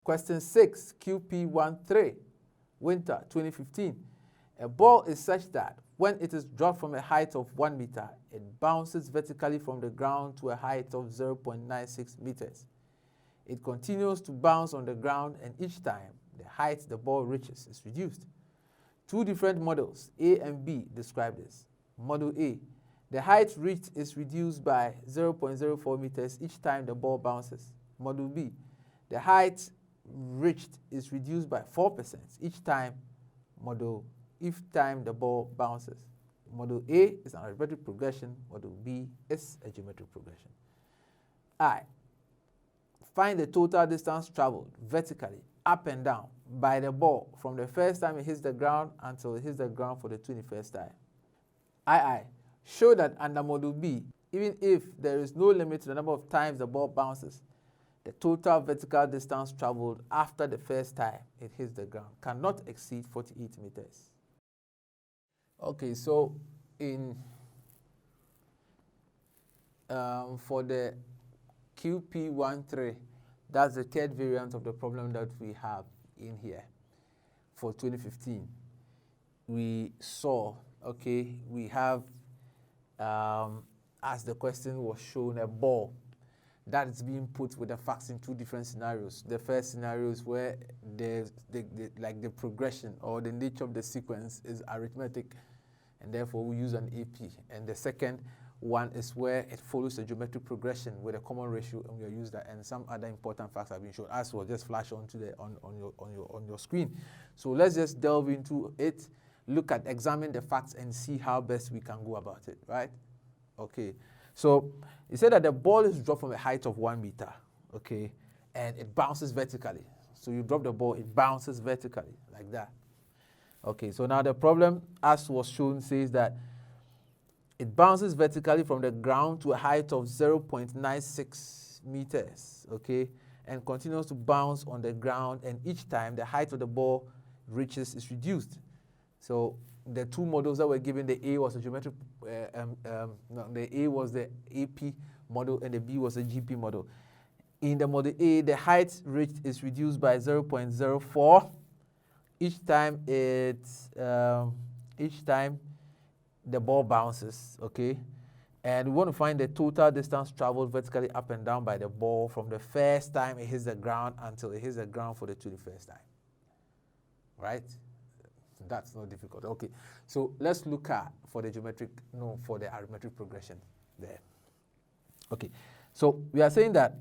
Question 6, QP13, winter 2015. A ball is such that when it is dropped from a height of 1 meter, it bounces vertically from the ground to a height of 0.96 meters. It continues to bounce on the ground, and each time the height the ball reaches is reduced. Two different models, A and B, describe this. Model A, the height reached is reduced by 0.04 meters each time the ball bounces. Model B, the height reached is reduced by 4% each time the ball bounces. Model A is an arithmetic progression. Model B is a geometric progression. I, find the total distance traveled vertically up and down by the ball from the first time it hits the ground until it hits the ground for the 21st time. II, show that under Model B, even if there is no limit to the number of times the ball bounces, the total vertical distance traveled after the first time it hits the ground cannot exceed 48 meters. Okay, so for the QP13, that's the third variant of the problem that we have in here for 2015. We saw, okay, we have, as the question was shown, a ball that is being put with the facts in two different scenarios. The first scenario is where the progression or the nature of the sequence is arithmetic, and therefore we use an AP. And the second one is where it follows a geometric progression with a common ratio, and we'll use that. And some other important facts have been shown as well. Just flash on your screen. So let's just delve into it, examine the facts, and see how best we can go about it. Right? Okay. So it said that the ball is dropped from a height of 1 meter, okay, and it bounces vertically. So you drop the ball, it bounces vertically like that. Okay, so now the problem, as was shown, says that it bounces vertically from the ground to a height of 0.96 meters, okay, and continues to bounce on the ground, and each time the height of the ball reaches is reduced. So the two models that were given, the A was a geometric, the A was the AP model and the B was the GP model. In the model A, the height reached is reduced by 0.04 each time the ball bounces, okay? And we want to find the total distance traveled vertically up and down by the ball from the first time it hits the ground until it hits the ground for the 21st time, right? That's not difficult. Okay, so let's look at for the arithmetic progression there. Okay, so we are saying that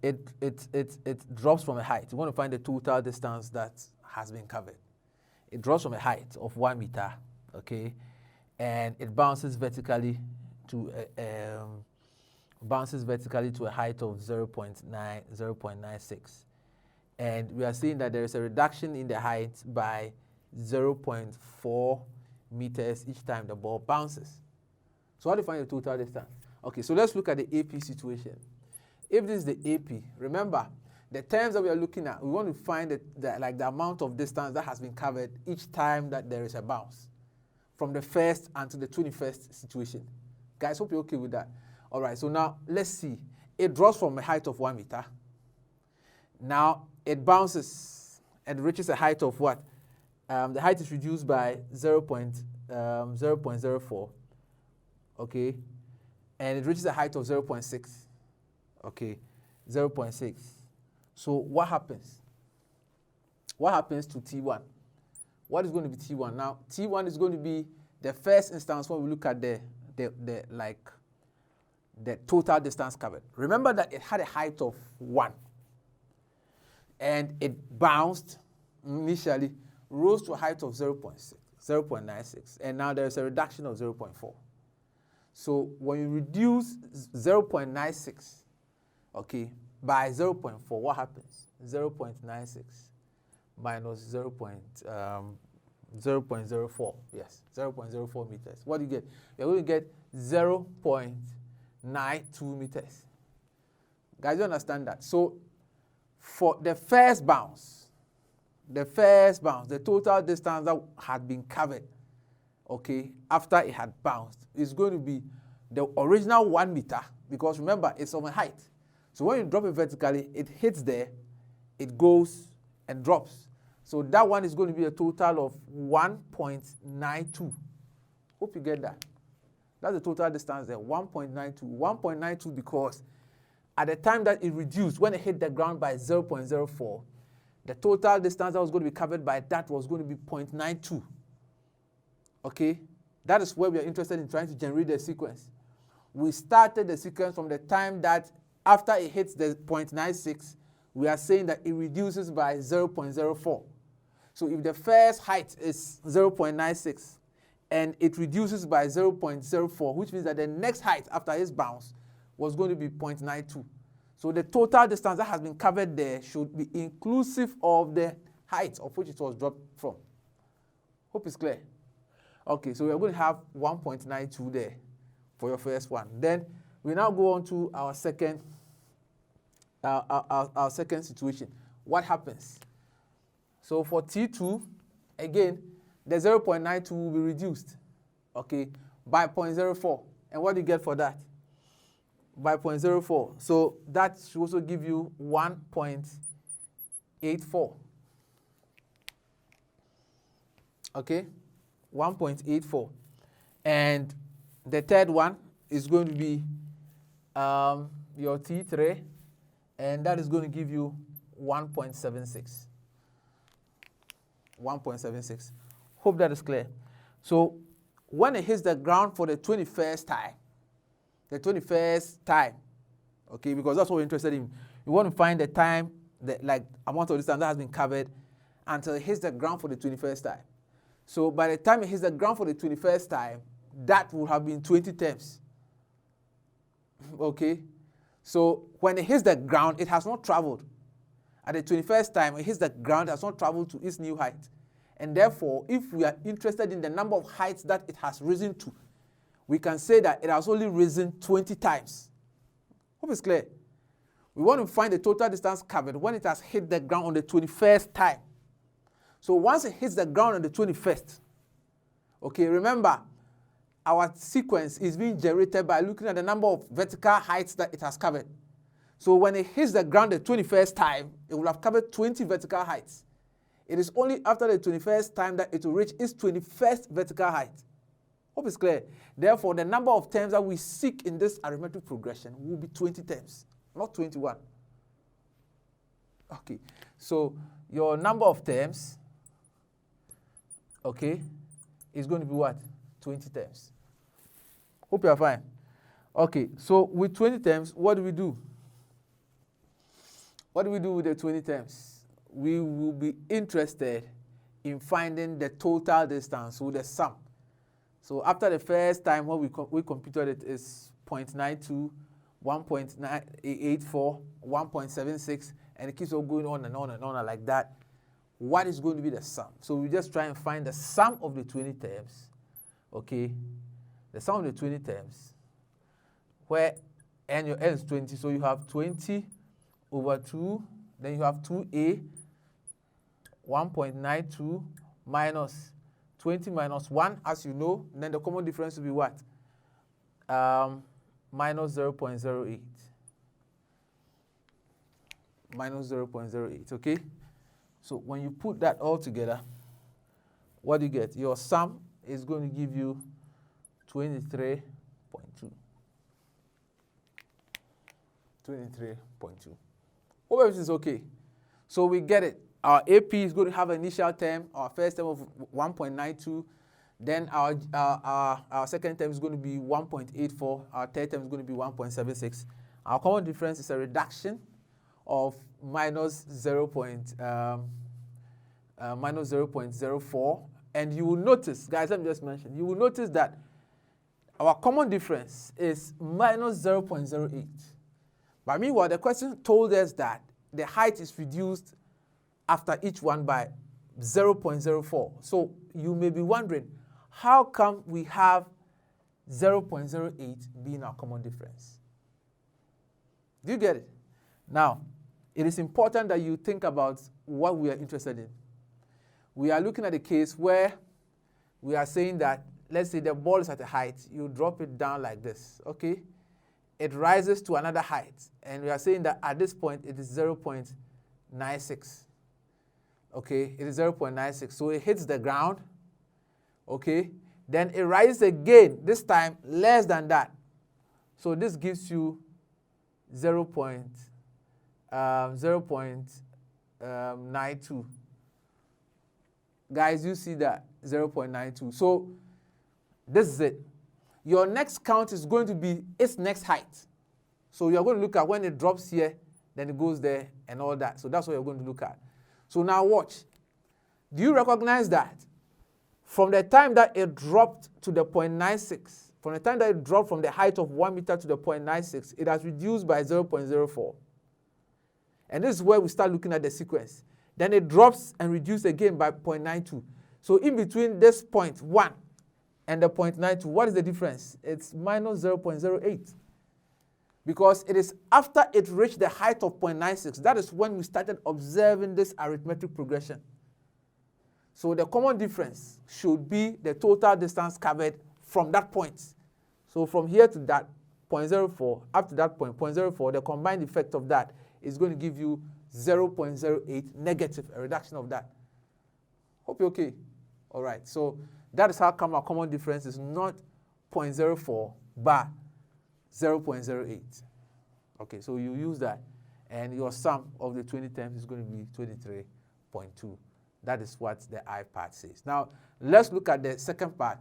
it drops from a height. We want to find the total distance that has been covered. It drops from a height of 1 meter, okay, and it bounces vertically to a height of 0.96. And we are seeing that there is a reduction in the height by 0.4 meters each time the ball bounces. So how do you find the total distance? Okay, so let's look at the AP situation. If this is the AP, remember, the terms that we are looking at, we want to find the amount of distance that has been covered each time that there is a bounce from the first until the 21st situation. Guys, hope you're okay with that. All right, so now let's see. It drops from a height of 1 meter. Now it bounces and reaches a height of what? The height is reduced by 0.04, okay? And it reaches a height of 0.6, okay? 0.6. So what happens? What happens to T1? What is going to be T1? Now, T1 is going to be the first instance when we look at the total distance covered. Remember that it had a height of 1. And it bounced initially, rose to a height of 0.96. And now there's a reduction of 0.4. So when you reduce 0.96, okay, by 0.4, what happens? 0.96 minus 0.04, yes, 0.04 meters. What do you get? You're going to get 0.92 meters. Guys, you understand that? So for the first bounce, the total distance that had been covered, okay, after it had bounced, is going to be the original 1 meter, because remember, it's on a height. So when you drop it vertically, it hits there, it goes and drops. So that one is going to be a total of 1.92. Hope you get that. That's the total distance there, 1.92. 1.92 because at the time that it reduced, when it hit the ground by 0.04, the total distance that was going to be covered by that was going to be 0.92. Okay? That is where we are interested in trying to generate the sequence. We started the sequence from the time that after it hits the 0.96, we are saying that it reduces by 0.04. So if the first height is 0.96 and it reduces by 0.04, which means that the next height after its bounce was going to be 0.92. So the total distance that has been covered there should be inclusive of the height of which it was dropped from. Hope it's clear. Okay, so we are going to have 1.92 there for your first one. Then we now go on to our second second situation. What happens? So for T2, again, the 0.92 will be reduced, okay, by 0.04. And what do you get for that? By 0.04. So that should also give you 1.84. Okay, 1.84. And the third one is going to be your T3, and that is going to give you 1.76. 1.76. Hope that is clear. So when it hits the ground for the 21st time, okay, because that's what we're interested in. We want to find the time, that like amount of distance that has been covered until it hits the ground for the 21st time. So by the time it hits the ground for the 21st time, that would have been 20 terms. Okay, so when it hits the ground, it has not traveled. At the 21st time, it hits the ground, it has not traveled to its new height. And therefore, if we are interested in the number of heights that it has risen to, we can say that it has only risen 20 times. Hope it's clear. We want to find the total distance covered when it has hit the ground on the 21st time. So once it hits the ground on the 21st, okay, remember, our sequence is being generated by looking at the number of vertical heights that it has covered. So when it hits the ground the 21st time, it will have covered 20 vertical heights. It is only after the 21st time that it will reach its 21st vertical height. Hope it's clear. Therefore, the number of terms that we seek in this arithmetic progression will be 20 terms, not 21. Okay, so your number of terms, okay, is going to be what? 20 terms. Hope you are fine. Okay, so with 20 terms, what do we do? What do we do with the 20 terms? We will be interested in finding the total distance with the sum. So after the first time when we computed it is 0.92, 1.84, 1.76, and it keeps on going on and on and on like that. What is going to be the sum? So we just try and find the sum of the 20 terms. Okay, the sum of the 20 terms, where n, your n is 20, so you have 20 over 2, then you have 2a, 1.92 minus 20 minus 1, as you know, and then the common difference will be what? Minus 0.08. Minus 0.08, okay? So when you put that all together, what do you get? Your sum is going to give you 23.2. 23.2. Hope everything is okay. So we get it. Our AP is going to have an initial term, our first term of 1.92. Then our second term is going to be 1.84. Our third term is going to be 1.76. Our common difference is a reduction of minus 0.04. And you will notice, guys, let me just mention, you will notice that our common difference is minus 0.08. But meanwhile, the question told us that the height is reduced after each one by 0.04. So you may be wondering, how come we have 0.08 being our common difference? Do you get it? Now, it is important that you think about what we are interested in. We are looking at a case where we are saying that, let's say the ball is at a height, you drop it down like this, okay? it rises to another height. And we are saying that at this point, it is 0.96. Okay, it is 0.96. So it hits the ground. Okay, then it rises again, this time less than that. So this gives you 0.92. Guys, you see that 0.92. So this is it. Your next count is going to be its next height. So you're going to look at when it drops here, then it goes there and all that. So that's what you're going to look at. So now watch. Do you recognize that from the time that it dropped to the 0.96, from the time that it dropped from the height of 1 meter to the 0.96, it has reduced by 0.04. And this is where we start looking at the sequence. Then it drops and reduces again by 0.92. So in between this 0.1 and the 0.92, what is the difference? It's minus 0.08. Because it is after it reached the height of 0.96, that is when we started observing this arithmetic progression. So the common difference should be the total distance covered from that point. So from here to that 0.04, up to that point, 0.04, the combined effect of that is going to give you 0.08 negative, a reduction of that. Hope you're okay. All right, so that is how come our common difference is not 0.04, but 0.08. Okay, so you use that, and your sum of the 20 terms is going to be 23.2. That is what the I part says. Now, let's look at the second part,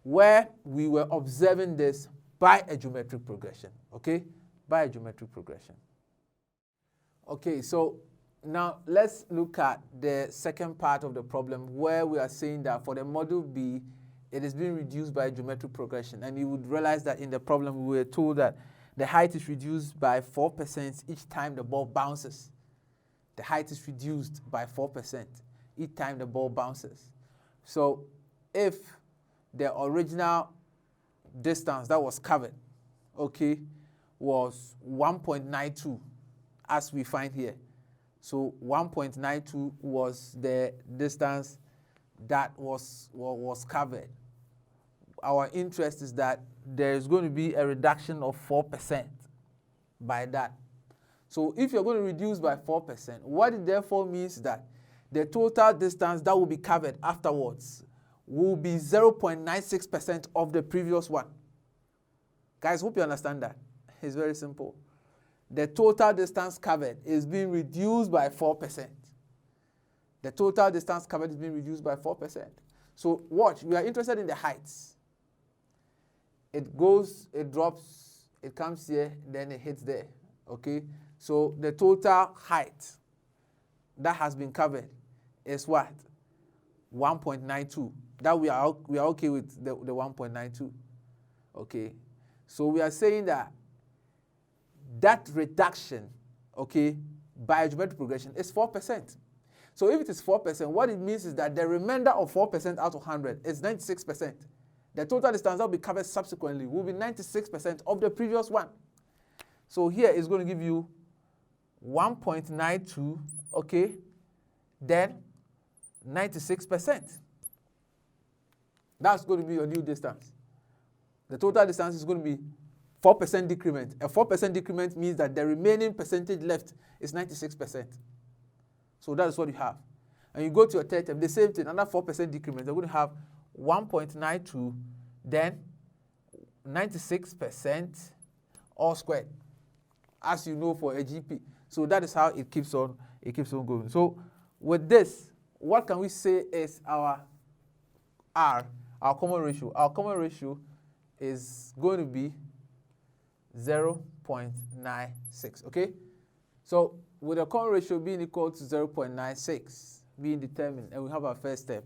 where we were observing this by a geometric progression, okay? By a geometric progression. Okay, so now let's look at the second part of the problem, where we are saying that for the model B, it is being reduced by a geometric progression. And you would realize that in the problem, we were told that the height is reduced by 4% each time the ball bounces. The height is reduced by 4% each time the ball bounces. So if the original distance that was covered, okay, was 1.92, as we find here. So 1.92 was the distance that was covered. Our interest is that there is going to be a reduction of 4% by that. So if you're going to reduce by 4%, what it therefore means that the total distance that will be covered afterwards will be 0.96% of the previous one. Guys, hope you understand that. It's very simple. The total distance covered is being reduced by 4%. The total distance covered is being reduced by 4%. So watch, we are interested in the heights. It goes, it drops, it comes here, then it hits there, okay? So the total height that has been covered is what? 1.92. That we are okay with the 1.92, okay? So we are saying that reduction, okay, by a geometric progression is 4%. So if it is 4%, what it means is that the remainder of 4% out of 100 is 96%. The total distance that will be covered subsequently will be 96% of the previous one. So here is going to give you 1.92, okay, then 96%. That's going to be your new distance. The total distance is going to be 4% decrement. A 4% decrement means that the remaining percentage left is 96%. So that is what you have. And you go to your third term, the same thing, another 4% decrement. You're going to have 1.92, then 96% all squared, as you know for a GP. So that is how it keeps on going. So with this, what can we say is our R, our common ratio? Our common ratio is going to be 0.96, okay? So with the common ratio being equal to 0.96 being determined, and we have our first step,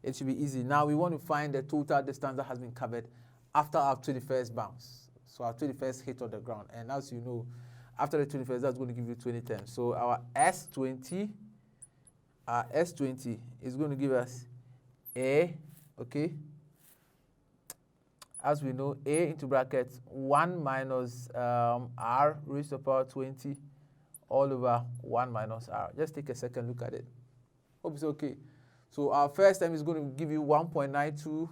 it should be easy. Now we want to find the total distance that has been covered after our 21st bounce. So our 21st hit on the ground. And as you know, after the 21st, that's going to give you 20 terms. So our S20 is going to give us A, okay? As we know, A into brackets 1 minus R raised to the power 20 all over 1 minus R. Just take a second, look at it. Hope it's okay. So our first term is going to give you 1.92.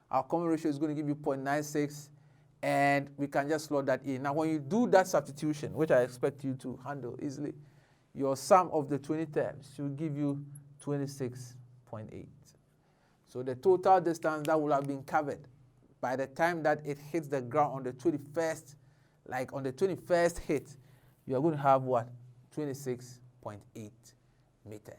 Our common ratio is going to give you 0.96. and we can just slot that in. Now, when you do that substitution, which I expect you to handle easily, your sum of the 20 terms should give you 26.8. So the total distance that will have been covered by the time that it hits the ground on the 21st, like on the 21st hit, you are going to have what? 26.8 meters.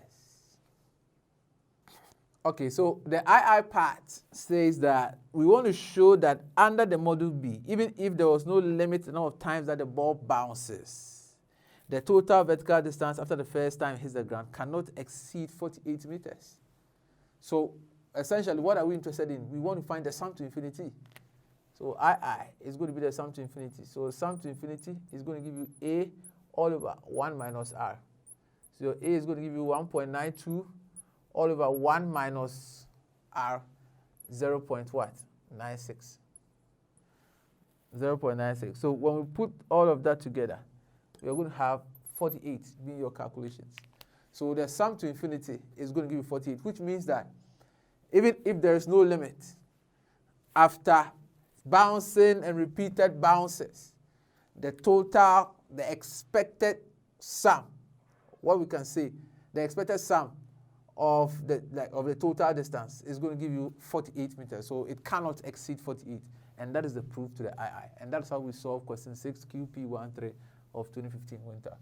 Okay, so the II part says that we want to show that under the model B, even if there was no limit number of times that the ball bounces, the total vertical distance after the first time it hits the ground cannot exceed 48 meters. So essentially, what are we interested in? We want to find the sum to infinity. So II is going to be the sum to infinity. So sum to infinity is going to give you A all over 1 minus R. So your A is going to give you 1.92 all over 1 minus R, 0.96. 0.96. So when we put all of that together, we are going to have 48 being your calculations. So the sum to infinity is going to give you 48, which means that even if there is no limit, after bouncing and repeated bounces, the total, the expected sum, what we can say, the expected sum of the total distance is going to give you 48 meters. So it cannot exceed 48. And that is the proof to the II. And that's how we solve question 6 QP13 of 2015 winter.